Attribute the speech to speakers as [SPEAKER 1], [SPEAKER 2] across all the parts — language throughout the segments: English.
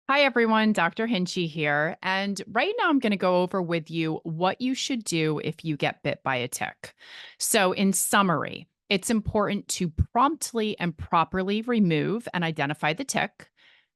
[SPEAKER 1] Hi, everyone. Dr. Hinchy here. And right now, I'm going to go over with you what you should do if you get bit by a tick. So, in summary, it's important to promptly and properly remove and identify the tick,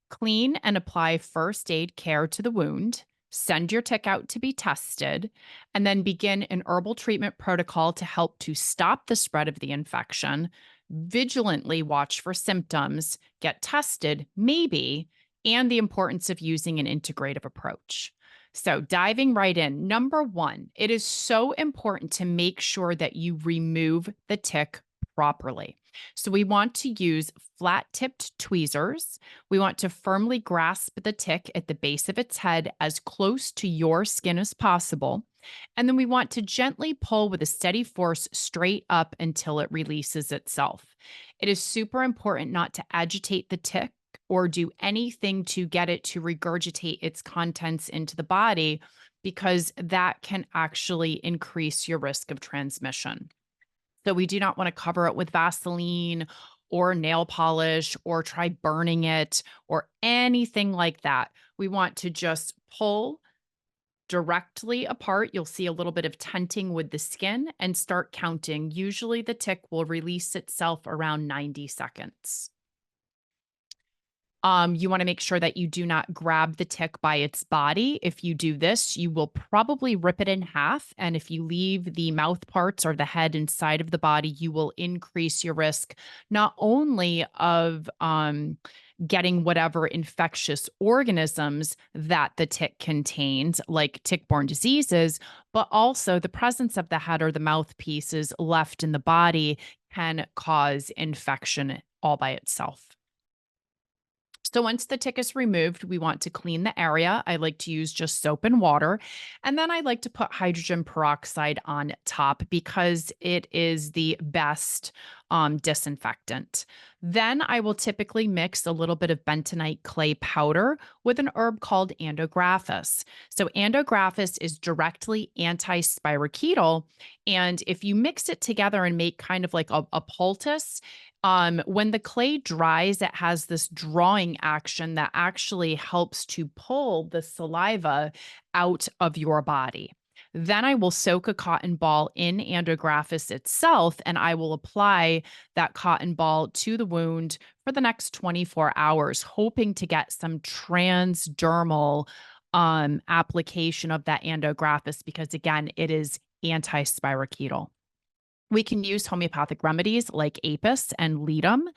[SPEAKER 1] clean and apply first aid care to the wound, send your tick out to be tested, and then begin an herbal treatment protocol to help to stop the spread of the infection. Vigilantly watch for symptoms, get tested, maybe, and the importance of using an integrative approach. So, diving right in, number one, it is so important to make sure that you remove the tick properly. So, we want to use flat tipped tweezers. We want to firmly grasp the tick at the base of its head as close to your skin as possible. And then we want to gently pull with a steady force straight up until it releases itself. It is super important not to agitate the tick or do anything to get it to regurgitate its contents into the body because that can actually increase your risk of transmission. So we do not want to cover it with Vaseline or nail polish or try burning it or anything like that. We want to just pull directly apart. You'll see a little bit of tenting with the skin and start counting. Usually the tick will release itself around 90 seconds. You want to make sure that you do not grab the tick by its body. If you do this, you will probably rip it in half. And if you leave the mouth parts or the head inside of the body, you will increase your risk not only of getting whatever infectious organisms that the tick contains, like tick-borne diseases, but also the presence of the head or the mouthpieces left in the body can cause infection all by itself. So once the tick is removed, we want to clean the area. I like to use just soap and water. And then I like to put hydrogen peroxide on top because it is the best disinfectant. Then I will typically mix a little bit of bentonite clay powder with an herb called Andrographis. So Andrographis is directly anti-spirochetal. And if you mix it together and make kind of like a poultice, when the clay dries, it has this drawing action that actually helps to pull the saliva out of your body. Then I will soak a cotton ball in Andrographis itself, and I will apply that cotton ball to the wound for the next 24 hours, hoping to get some transdermal application of that Andrographis because, again, it is anti-spirochetal. We can use homeopathic remedies like Apis and Ledum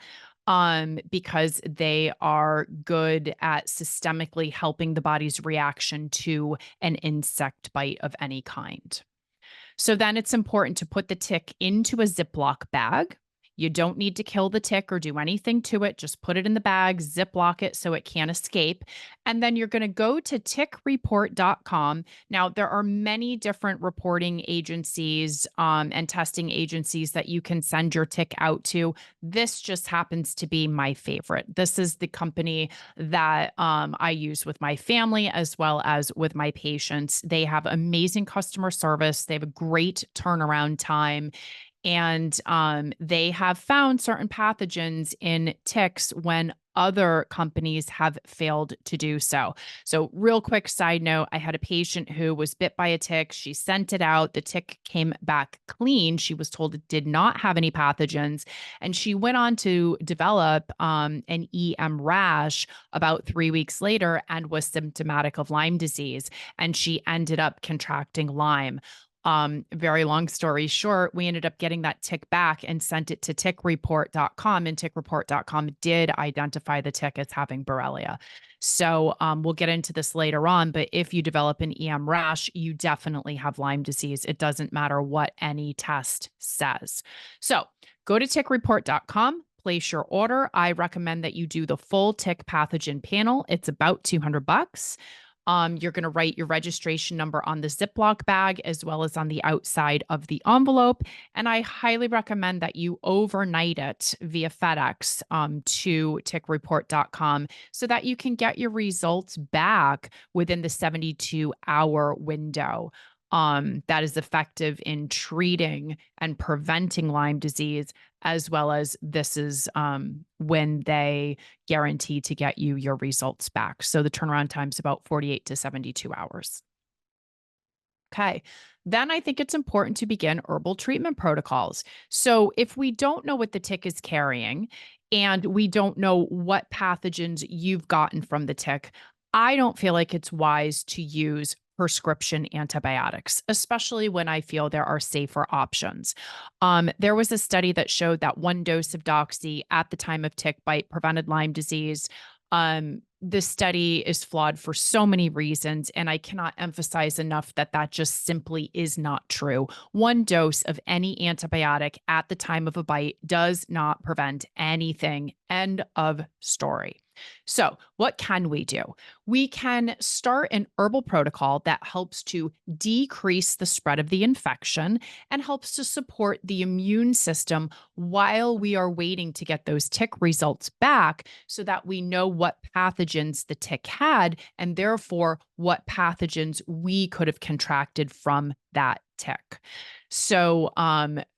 [SPEAKER 1] because they are good at systemically helping the body's reaction to an insect bite of any kind. So then it's important to put the tick into a Ziploc bag. You don't need to kill the tick or do anything to it. Just put it in the bag, Ziploc it so it can't escape. And then you're going to go to tickreport.com. Now, there are many different reporting agencies and testing agencies that you can send your tick out to. This just happens to be my favorite. This is the company that I use with my family as well as with my patients. They have amazing customer service, they have a great turnaround time. And they have found certain pathogens in ticks when other companies have failed to do so. So, real quick side note, I had a patient who was bit by a tick. She sent it out. The tick came back clean. She was told it did not have any pathogens. And she went on to develop an EM rash about 3 weeks later and was symptomatic of Lyme disease. And she ended up contracting Lyme. Very long story short, we ended up getting that tick back and sent it to tickreport.com, and tickreport.com did identify the tick as having Borrelia. So we'll get into this later on, but if you develop an EM rash, you definitely have Lyme disease. It doesn't matter what any test says. So go to tickreport.com. Place your order. I recommend that you do the full tick pathogen panel. It's about $200. You're going to write your registration number on the Ziploc bag as well as on the outside of the envelope. And I highly recommend that you overnight it via FedEx to tickreport.com so that you can get your results back within the 72-hour window. that is effective in treating and preventing Lyme disease, as well as this is when they guarantee to get you your results back. So the turnaround time is about 48 to 72 hours. Okay. Then I think it's important to begin herbal treatment protocols. So if we don't know what the tick is carrying and we don't know what pathogens you've gotten from the tick, I don't feel like it's wise to use prescription antibiotics, especially when I feel there are safer options. There was a study that showed that one dose of doxy at the time of tick bite prevented Lyme disease. This study is flawed for so many reasons, and I cannot emphasize enough that that just simply is not true. One dose of any antibiotic at the time of a bite does not prevent anything. End of story. So, what can we do? We can start an herbal protocol that helps to decrease the spread of the infection and helps to support the immune system while we are waiting to get those tick results back so that we know what pathogens the tick had and therefore what pathogens we could have contracted from that tick. So,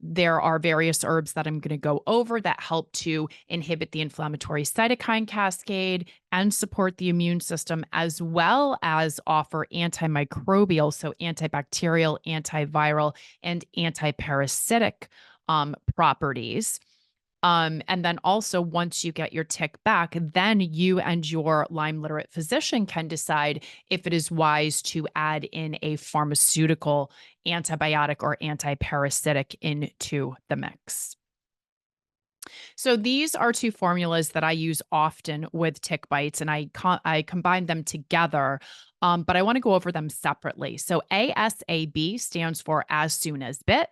[SPEAKER 1] there are various herbs that I'm going to go over that help to inhibit the inflammatory cytokine cascade and support the immune system, as well as offer antimicrobial, so antibacterial, antiviral, and antiparasitic properties. And then also, once you get your tick back, then you and your Lyme literate physician can decide if it is wise to add in a pharmaceutical antibiotic or antiparasitic into the mix. So these are two formulas that I use often with tick bites, and I combine them together. But I want to go over them separately. So ASAB stands for as soon as bit,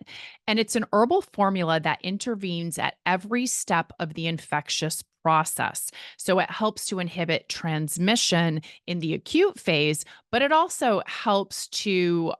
[SPEAKER 1] and it's an herbal formula that intervenes at every step of the infectious process. So it helps to inhibit transmission in the acute phase, but it also helps to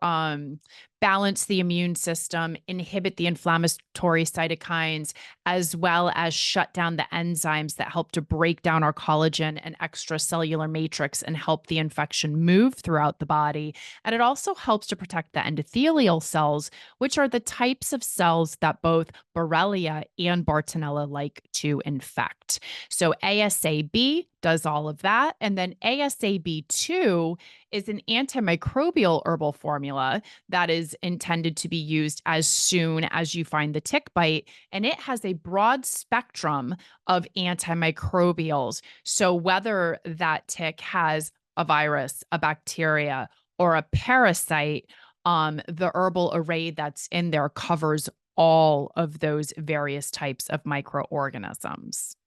[SPEAKER 1] balance the immune system, inhibit the inflammatory cytokines, as well as shut down the enzymes that help to break down our collagen and extracellular matrix and help the infection move throughout the body. And it also helps to protect the endothelial cells, which are the types of cells that both Borrelia and Bartonella like to infect. So ASAB does all of that. And then ASAB2 is an antimicrobial herbal formula that is intended to be used as soon as you find the tick bite. And it has a broad spectrum of antimicrobials. So whether that tick has a virus, a bacteria, or a parasite, the herbal array that's in there covers all of those various types of microorganisms.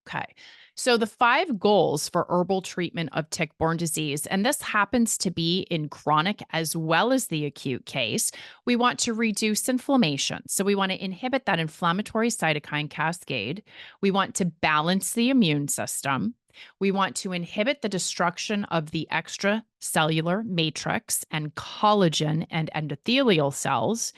[SPEAKER 1] Okay. So the five goals for herbal treatment of tick-borne disease, and this happens to be in chronic as well as the acute case. We want to reduce inflammation. So we want to inhibit that inflammatory cytokine cascade. We want to balance the immune system. We want to inhibit the destruction of the extracellular matrix and collagen and endothelial cells,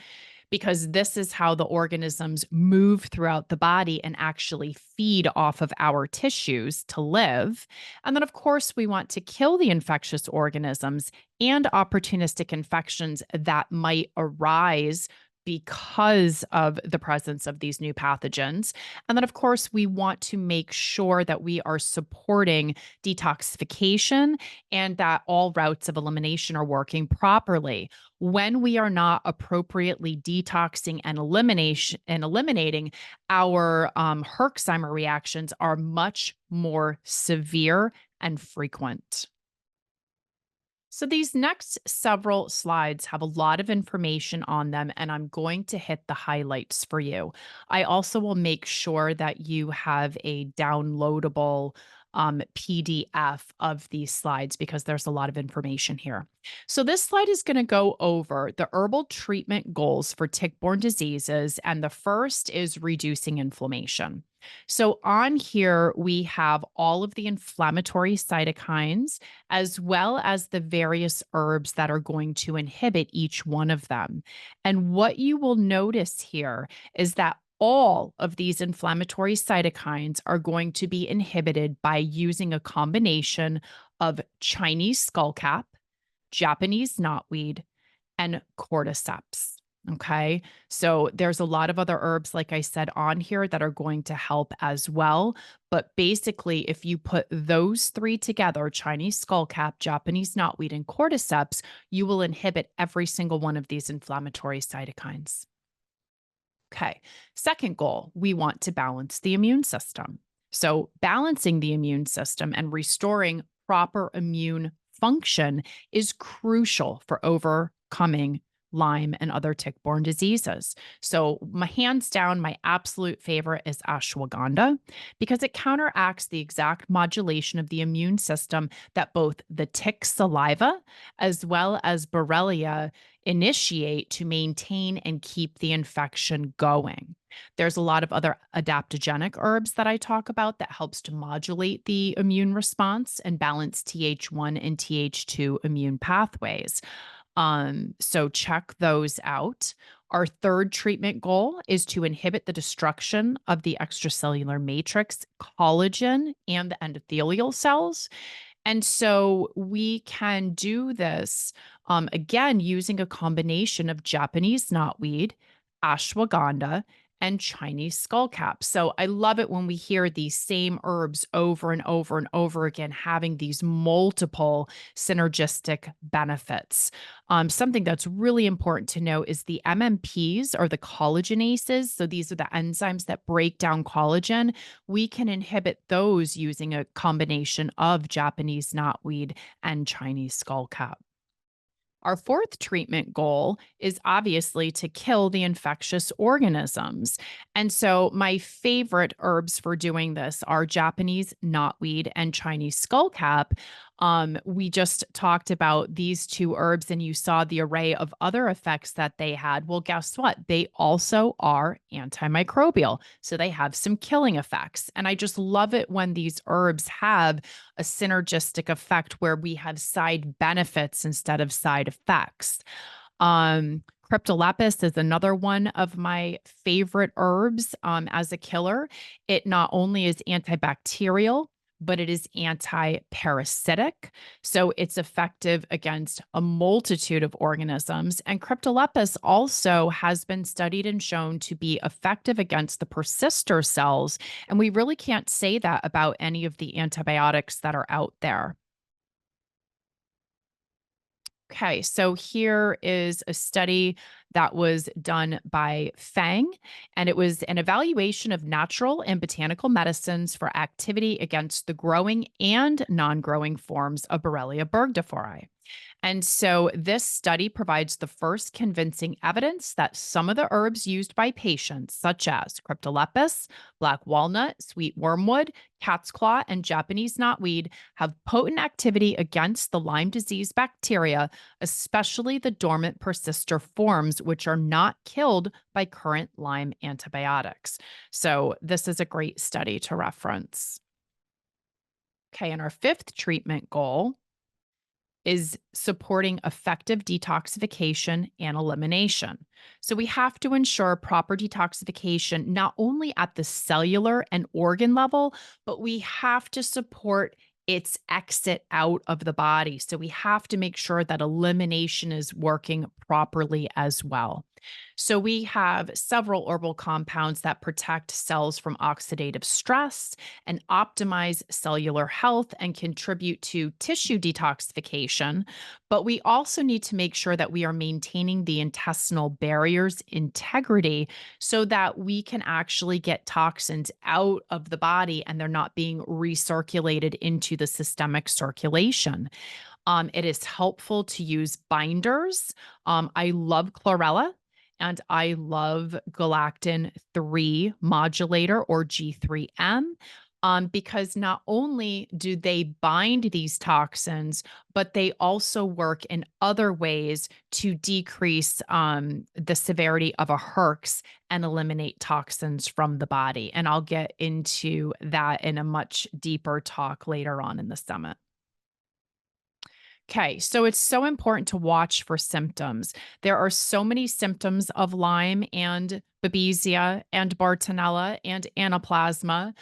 [SPEAKER 1] because this is how the organisms move throughout the body and actually feed off of our tissues to live. And then, of course, we want to kill the infectious organisms and opportunistic infections that might arise because of the presence of these new pathogens. And then, of course, we want to make sure that we are supporting detoxification and that all routes of elimination are working properly. When we are not appropriately detoxing and eliminating, our Herxheimer reactions are much more severe and frequent. So these next several slides have a lot of information on them, and I'm going to hit the highlights for you. I also will make sure that you have a downloadable PDF of these slides because there's a lot of information here. So this slide is going to go over the herbal treatment goals for tick-borne diseases, and the first is reducing inflammation. So on here, we have all of the inflammatory cytokines as well as the various herbs that are going to inhibit each one of them. And what you will notice here is that all of these inflammatory cytokines are going to be inhibited by using a combination of Chinese skullcap, Japanese knotweed, and cordyceps. Okay. So there's a lot of other herbs, like I said, on here that are going to help as well. But basically, if you put those three together, Chinese skullcap, Japanese knotweed, and cordyceps, you will inhibit every single one of these inflammatory cytokines. Okay. Second goal, we want to balance the immune system. So, balancing the immune system and restoring proper immune function is crucial for overcoming Lyme and other tick-borne diseases. So, my hands down, my absolute favorite is ashwagandha because it counteracts the exact modulation of the immune system that both the tick saliva as well as Borrelia initiate to maintain and keep the infection going. There's a lot of other adaptogenic herbs that I talk about that helps to modulate the immune response and balance Th1 and Th2 immune pathways. So check those out. Our third treatment goal is to inhibit the destruction of the extracellular matrix, collagen, and the endothelial cells. And so we can do this again using a combination of Japanese knotweed, ashwagandha, and Chinese skullcap. So I love it when we hear these same herbs over and over and over again, having these multiple synergistic benefits. Something that's really important to know is the MMPs or the collagenases. So these are the enzymes that break down collagen. We can inhibit those using a combination of Japanese knotweed and Chinese skullcap. Our fourth treatment goal is obviously to kill the infectious organisms. And so, my favorite herbs for doing this are Japanese knotweed and Chinese skullcap. We just talked about these two herbs, and you saw the array of other effects that they had. Well, guess what? They also are antimicrobial. So, they have some killing effects. And I just love it when these herbs have a synergistic effect where we have side benefits instead of side effects. Cryptolepis is another one of my favorite herbs as a killer. It not only is antibacterial, but it is anti-parasitic. So it's effective against a multitude of organisms. And Cryptolepis also has been studied and shown to be effective against the persister cells. And we really can't say that about any of the antibiotics that are out there. Okay, so here is a study that was done by Fang, and it was an evaluation of natural and botanical medicines for activity against the growing and non growing forms of Borrelia burgdorferi. And so this study provides the first convincing evidence that some of the herbs used by patients, such as cryptolepis, black walnut, sweet wormwood, cat's claw, and Japanese knotweed, have potent activity against the Lyme disease bacteria, especially the dormant persister forms, which are not killed by current Lyme antibiotics. So this is a great study to reference. Okay, and our fifth treatment goal is supporting effective detoxification and elimination. So we have to ensure proper detoxification, not only at the cellular and organ level, but we have to support its exit out of the body. So we have to make sure that elimination is working properly as well. So we have several herbal compounds that protect cells from oxidative stress and optimize cellular health and contribute to tissue detoxification. But we also need to make sure that we are maintaining the intestinal barrier's integrity so that we can actually get toxins out of the body and they're not being recirculated into the systemic circulation. It is helpful to use binders. I love chlorella and I love galactin 3 modulator or G3M. Because not only do they bind these toxins, but they also work in other ways to decrease the severity of a herx and eliminate toxins from the body. And I'll get into that in a much deeper talk later on in the summit. Okay, so it's so important to watch for symptoms. There are so many symptoms of Lyme and Babesia and Bartonella and Anaplasma.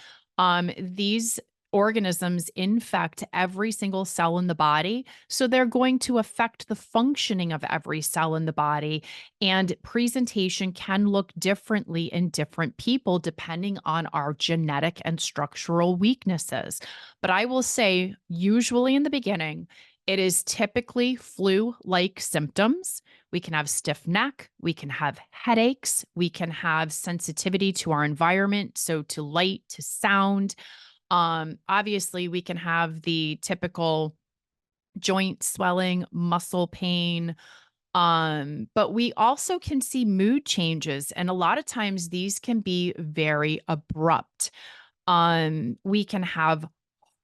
[SPEAKER 1] These organisms infect every single cell in the body. So they're going to affect the functioning of every cell in the body. And presentation can look differently in different people depending on our genetic and structural weaknesses. But I will say, usually in the beginning, it is typically flu like symptoms. We can have stiff neck, we can have headaches, we can have sensitivity to our environment, so to light, to sound. Obviously, we can have the typical joint swelling, muscle pain, but we also can see mood changes, and a lot of times these can be very abrupt. We can have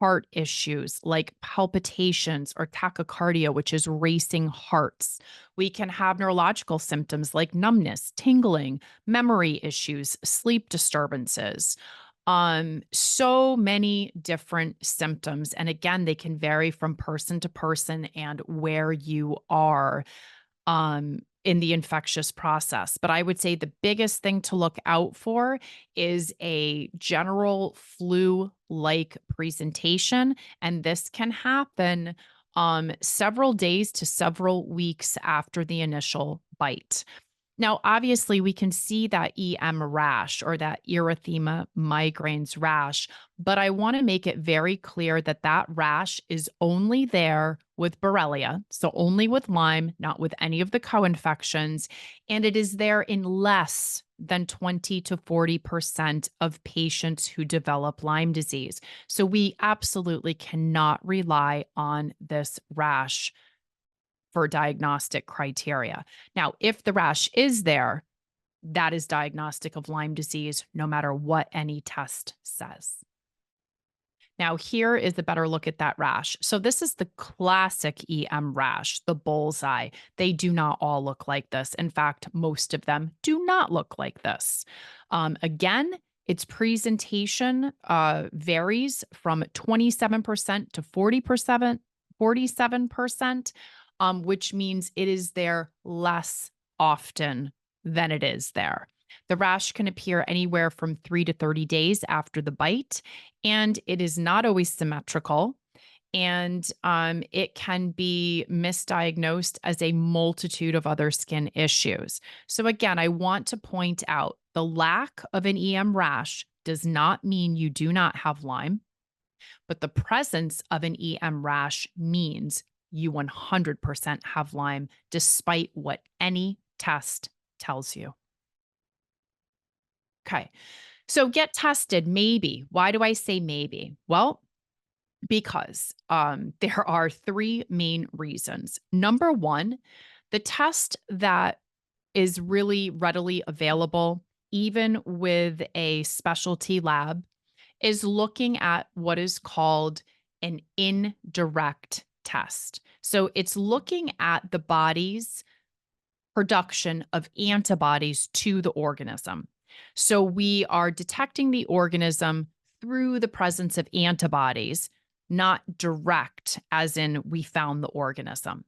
[SPEAKER 1] heart issues like palpitations or tachycardia, which is racing hearts. We can have neurological symptoms like numbness, tingling, memory issues, sleep disturbances. So many different symptoms. And again, they can vary from person to person and where you are in the infectious process. But I would say the biggest thing to look out for is a general flu like presentation. And this can happen several days to several weeks after the initial bite. Now, obviously, we can see that EM rash or that erythema migraines rash, but I want to make it very clear that that rash is only there with Borrelia, so only with Lyme, not with any of the co-infections, and it is there in less than 20 to 40% of patients who develop Lyme disease. So we absolutely cannot rely on this rash for diagnostic criteria. Now, if the rash is there, that is diagnostic of Lyme disease, no matter what any test says. Now, here is a better look at that rash. So, this is the classic EM rash, the bullseye. They do not all look like this. In fact, most of them do not look like this. Again, its presentation varies from 27% to 40%, 47%, which means it is there less often than it is there. The rash can appear anywhere from 3 to 30 days after the bite, and it is not always symmetrical. And it can be misdiagnosed as a multitude of other skin issues. So, again, I want to point out the lack of an EM rash does not mean you do not have Lyme, but the presence of an EM rash means you 100% have Lyme, despite what any test tells you. Okay. So get tested, maybe. Why do I say maybe? Well, because there are three main reasons. Number one, the test that is really readily available, even with a specialty lab, is looking at what is called an indirect test. So it's looking at the body's production of antibodies to the organism. So we are detecting the organism through the presence of antibodies, not direct, as in we found the organism.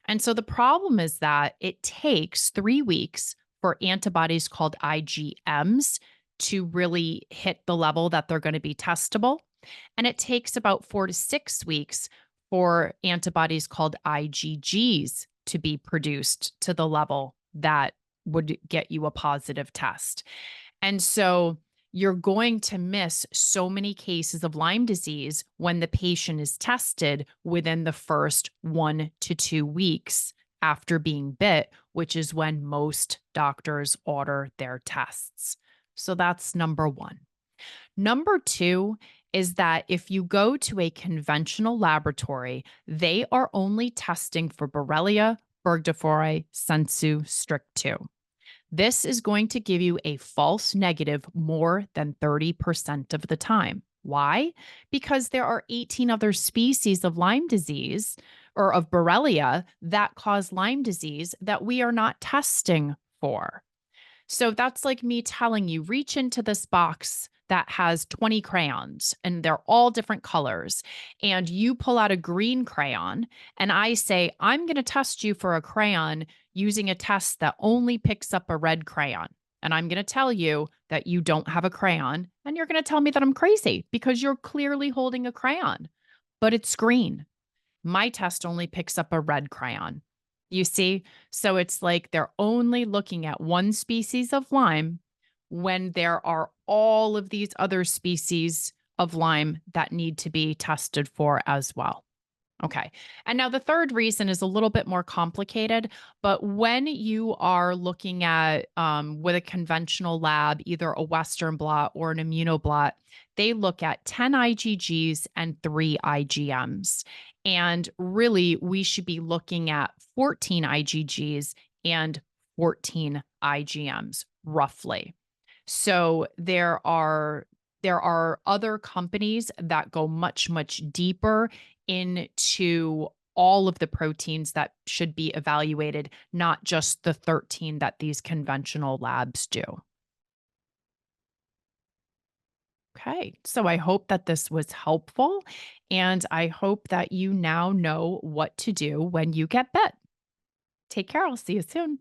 [SPEAKER 1] And so the problem is that it takes 3 weeks for antibodies called IgMs to really hit the level that they're going to be testable. And it takes about 4 to 6 weeks for antibodies called IgGs to be produced to the level that would get you a positive test. And so you're going to miss so many cases of Lyme disease when the patient is tested within the first 1 to 2 weeks after being bit, which is when most doctors order their tests. So that's number one. Number two is that if you go to a conventional laboratory, they are only testing for Borrelia burgdorferi sensu stricto. This is going to give you a false negative more than 30% of the time. Why? Because there are 18 other species of Lyme disease or of Borrelia that cause Lyme disease that we are not testing for. So that's like me telling you, reach into this box that has 20 crayons and they're all different colors. And you pull out a green crayon and I say, I'm going to test you for a crayon using a test that only picks up a red crayon. And I'm going to tell you that you don't have a crayon. And you're going to tell me that I'm crazy because you're clearly holding a crayon, but it's green. My test only picks up a red crayon. You see? So it's like they're only looking at one species of lime when there are all of these other species of lime that need to be tested for as well. Okay. And now the third reason is a little bit more complicated, but when you are looking at with a conventional lab, either a Western blot or an immunoblot, they look at 10 IgGs and 3 IgMs. And really, we should be looking at 14 IgGs and 14 IgMs, roughly. So there are other companies that go much, much deeper into all of the proteins that should be evaluated, not just the 13 that these conventional labs do. Okay, so I hope that this was helpful, and I hope that you now know what to do when you get bit. Take care. I'll see you soon.